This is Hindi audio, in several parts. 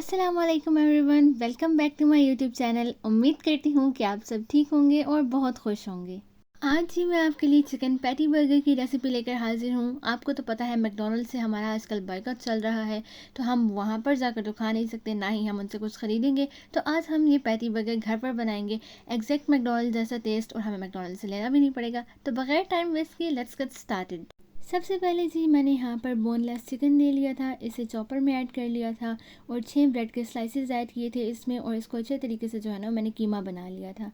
अस्सलाम वालेकुम everyone, welcome back to my YouTube channel. उम्मीद करती हूँ कि आप सब ठीक होंगे और बहुत खुश होंगे। आज ही मैं आपके लिए चिकन पैटी बर्गर की रेसिपी लेकर हाजिर हूँ। आपको तो पता है मैकडॉनल्ड से हमारा आजकल बायकॉट चल रहा है, तो हम वहाँ पर जाकर तो खा नहीं सकते, ना ही हम उनसे कुछ ख़रीदेंगे। तो आज हम ये पैटी बर्गर घर पर बनाएंगे, एग्जैक्ट मैकडॉनल्ड जैसा टेस्ट, और हमें मैकडॉनल्ड से लेना भी नहीं पड़ेगा। तो बगैर टाइम वेस्ट किए लेट्स गेट स्टार्टेड। सबसे पहले जी मैंने यहाँ पर बोनलेस चिकन ले लिया था, इसे चॉपर में ऐड कर लिया था और 6 ब्रेड के स्लाइसेस ऐड किए थे इसमें, और इसको अच्छे तरीके से जो है ना मैंने कीमा बना लिया था।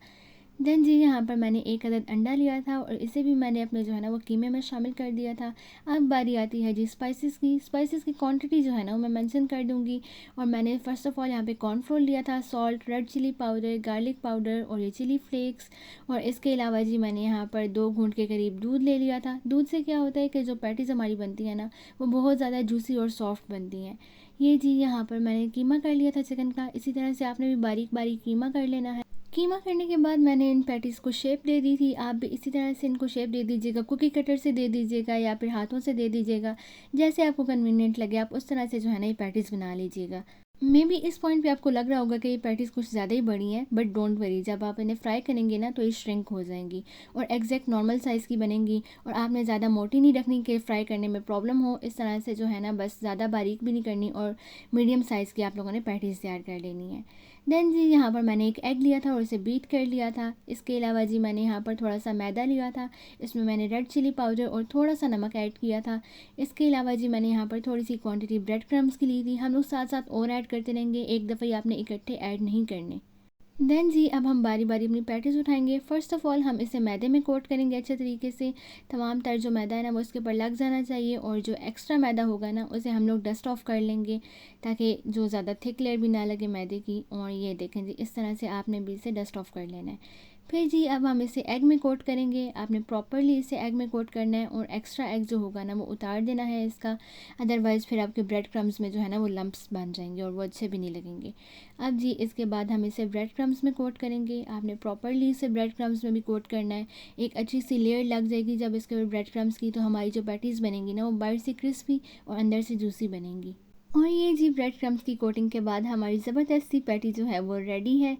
देन जी यहाँ पर मैंने एक अदद अंडा लिया था और इसे भी मैंने अपने जो है ना वो कीमे में शामिल कर दिया था। अब बारी आती है जी स्पाइसेस की क्वांटिटी जो है ना वो मैं मेंशन कर दूँगी। और मैंने फ़र्स्ट ऑफ़ ऑल यहाँ पे कॉर्नफ्लोर लिया था, salt, red chili powder, garlic powder और ये चिली फ्लेक्स। और इसके अलावा जी मैंने यहाँ पर 2 घूंट के करीब दूध ले लिया था। दूध से क्या होता है कि जो पैटीज़ हमारी बनती है ना वो बहुत ज़्यादा जूसी और सॉफ्ट बनती हैं। ये जी यहाँ पर मैंने कीमा कर लिया था चिकन का। इसी तरह से आपने भी बारीक बारीक कीमा कर लेना है। कीमा करने के बाद मैंने इन पैटीज़ को शेप दे दी थी। आप भी इसी तरह से इनको शेप दे दीजिएगा, कुकी कटर से दे दीजिएगा या फिर हाथों से दे दीजिएगा, जैसे आपको कन्वीनियंट लगे आप उस तरह से जो है ना ये पैटीज़ बना लीजिएगा। मे बी इस पॉइंट पे आपको लग रहा होगा कि ये पैटीज़ कुछ ज़्यादा ही बड़ी हैं, बट डोंट वरी, जब आप इन्हें फ्राई करेंगे ना तो ये श्रिंक हो जाएंगी और एग्जैक्ट नॉर्मल साइज़ की बनेंगी। और आपने ज़्यादा मोटी नहीं रखनी कि फ्राई करने में प्रॉब्लम हो। इस तरह से जो है ना बस ज़्यादा बारीक भी नहीं करनी, और मीडियम साइज़ की आप लोगों ने पैटीज़ तैयार कर लेनी है। देन जी यहाँ पर मैंने एक एग लिया था और इसे बीट कर लिया था। इसके अलावा जी मैंने यहाँ पर थोड़ा सा मैदा लिया था, इसमें मैंने रेड चिली पाउडर और थोड़ा सा नमक ऐड किया था। इसके अलावा जी मैंने यहाँ पर थोड़ी सी क्वांटिटी ब्रेड क्रम्स की ली थी। हम लोग साथ साथ और ऐड करते रहेंगे, एक दफ़ा ही आपने इकट्ठे ऐड नहीं करने। देन जी अब हम बारी बारी अपनी पैटीज़ उठाएंगे। फ़र्स्ट ऑफ़ ऑल हम इसे मैदे में कोट करेंगे अच्छे तरीके से। तमाम तर जो मैदा है ना वो इसके ऊपर लग जाना चाहिए, और जो एक्स्ट्रा मैदा होगा ना उसे हम लोग डस्ट ऑफ कर लेंगे, ताकि जो ज़्यादा थिक लेयर भी ना लगे मैदे की। और ये देखें जी इस तरह से आपने भी इसे डस्ट ऑफ कर लेना है। फिर जी अब हम इसे एग में कोट करेंगे। आपने प्रॉपरली इसे एग में कोट करना है, और एक्स्ट्रा एग जो होगा ना वो उतार देना है इसका। अदरवाइज़ फिर आपके ब्रेड क्रम्स में जो है ना वो लम्प्स बन जाएंगे और वो अच्छे भी नहीं लगेंगे। अब जी इसके बाद हम इसे ब्रेड क्रम्स में कोट करेंगे। आपने प्रॉपरली इसे ब्रेड क्रम्स में भी कोट करना है। एक अच्छी सी लेयर लग जाएगी जब इसके ऊपर ब्रेड क्रम्स की, तो हमारी जो पैटीज़ बनेंगी ना वो बाहर से क्रिस्पी और अंदर से जूसी बनेंगी। और ये जी ब्रेड क्रम्स की कोटिंग के बाद हमारी ज़बरदस्त सी पैटी जो है वो रेडी है।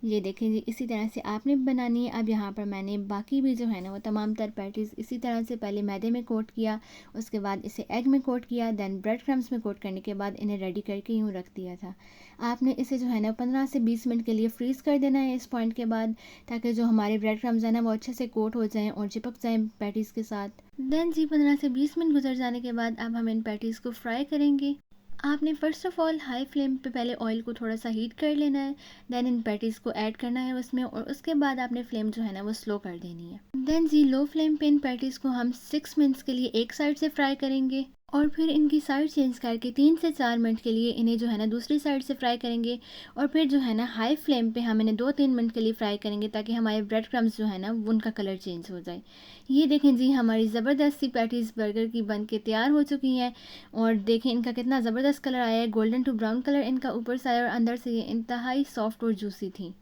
ये देखें जी इसी तरह से आपने बनानी है। अब यहाँ पर मैंने बाकी भी जो है ना वो तमाम तर पैटीज़ इसी तरह से पहले मैदे में कोट किया, उसके बाद इसे एग में कोट किया, दैन ब्रेड क्रम्स में कोट करने के बाद इन्हें रेडी करके यूँ रख दिया था। आपने इसे जो है ना 15 से 20 मिनट के लिए फ्रीज़ कर देना है इस पॉइंट के बाद, ताकि जो हमारे ब्रेड क्रम्स हैं ना वो अच्छे से कोट हो जाएँ और चिपक जाएँ पैटीज़ के साथ। देन जी 15 से 20 मिनट गुजर जाने के बाद अब हम इन पैटीज़ को फ्राई करेंगे। आपने first of all high flame पे पहले ऑयल को थोड़ा सा हीट कर लेना है। देन इन पैटीज़ को ऐड करना है उसमें, और उसके बाद आपने फ्लेम जो है ना वो स्लो कर देनी है। देन जी लो फ्लेम पे इन पैटीज़ को हम 6 मिनट्स के लिए एक साइड से फ्राई करेंगे, और फिर इनकी साइड चेंज करके 3 से 4 मिनट के लिए इन्हें जो है ना दूसरी साइड से फ्राई करेंगे। और फिर जो है ना हाई फ्लेम पे हम इन्हें 2-3 मिनट के लिए फ्राई करेंगे, ताकि हमारे ब्रेड क्रम्स जो है ना उनका कलर चेंज हो जाए। ये देखें जी हमारी ज़बरदस्त सी पैटीज़ बर्गर की बन के तैयार हो चुकी हैं। और देखें इनका कितना ज़बरदस्त कलर आया है, गोल्डन टू ब्राउन कलर इनका ऊपर से आया और अंदर से ये इंतहाई सॉफ्ट और जूसी थी।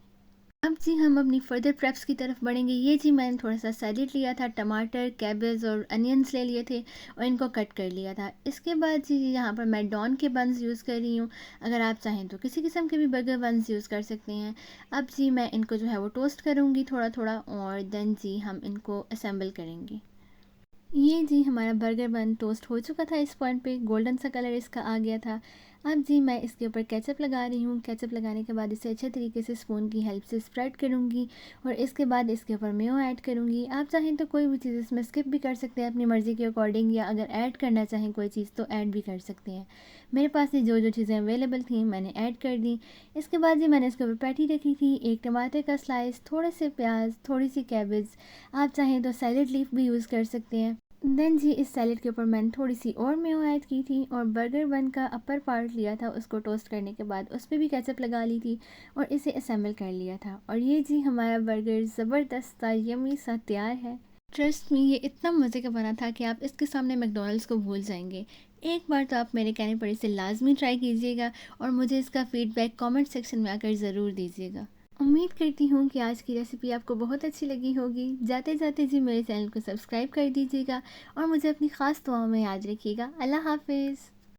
अब जी हम अपनी फर्दर प्रेप्स की तरफ बढ़ेंगे। ये जी मैंने थोड़ा सा सैलेड लिया था, टमाटर, कैबेज और अनियंस ले लिए थे और इनको कट कर लिया था। इसके बाद जी यहाँ पर मैं डॉन के बन्स यूज़ कर रही हूँ। अगर आप चाहें तो किसी किस्म के भी बर्गर बन्स यूज़ कर सकते हैं। अब जी मैं इनको जो है वो टोस्ट करूँगी थोड़ा थोड़ा, और देन जी हम इनको असेंबल करेंगे। ये जी हमारा बर्गर बन टोस्ट हो चुका था। इस पॉइंट पे गोल्डन सा कलर इसका आ गया था। अब जी मैं इसके ऊपर केचप लगा रही हूँ। केचप लगाने के बाद इसे अच्छे तरीके से स्पून की हेल्प से स्प्रेड करूँगी, और इसके बाद इसके ऊपर मेयो ऐड करूँगी। आप चाहें तो कोई भी चीज़ इसमें स्किप भी कर सकते हैं अपनी मर्ज़ी के अकॉर्डिंग, या अगर ऐड करना चाहें कोई चीज़ तो ऐड भी कर सकते हैं। मेरे पास ये जो जो चीज़ें अवेलेबल थी मैंने ऐड कर दी। इसके बाद जी मैंने इसके ऊपर पैटी रखी थी, एक टमाटर का स्लाइस, थोड़े से प्याज, थोड़ी सी कैबेज, आप चाहें तो सैलेड लीफ भी यूज़ कर सकते हैं। देन जी इस सैलेड के ऊपर मैंने थोड़ी सी और मेयो ऐड की थी, और बर्गर बन का अपर पार्ट लिया था, उसको टोस्ट करने के बाद उस पर भी केचप लगा ली थी और इसे असेंबल कर लिया था। और ये जी हमारा बर्गर ज़बरदस्त सा यमी सा तैयार है। ट्रस्ट मी ये इतना मज़े का बना था कि आप इसके सामने मैकडॉनल्ड्स को भूल जाएंगे। एक बार तो आप मेरे कहने पर इसे लाजमी ट्राई कीजिएगा, और मुझे इसका फ़ीडबैक कमेंट सेक्शन में आकर ज़रूर दीजिएगा। उम्मीद करती हूँ कि आज की रेसिपी आपको बहुत अच्छी लगी होगी। जाते जाते जी मेरे चैनल को सब्सक्राइब कर दीजिएगा, और मुझे अपनी ख़ास दुआओं में याद रखिएगा। अल्लाह हाफ़िज़।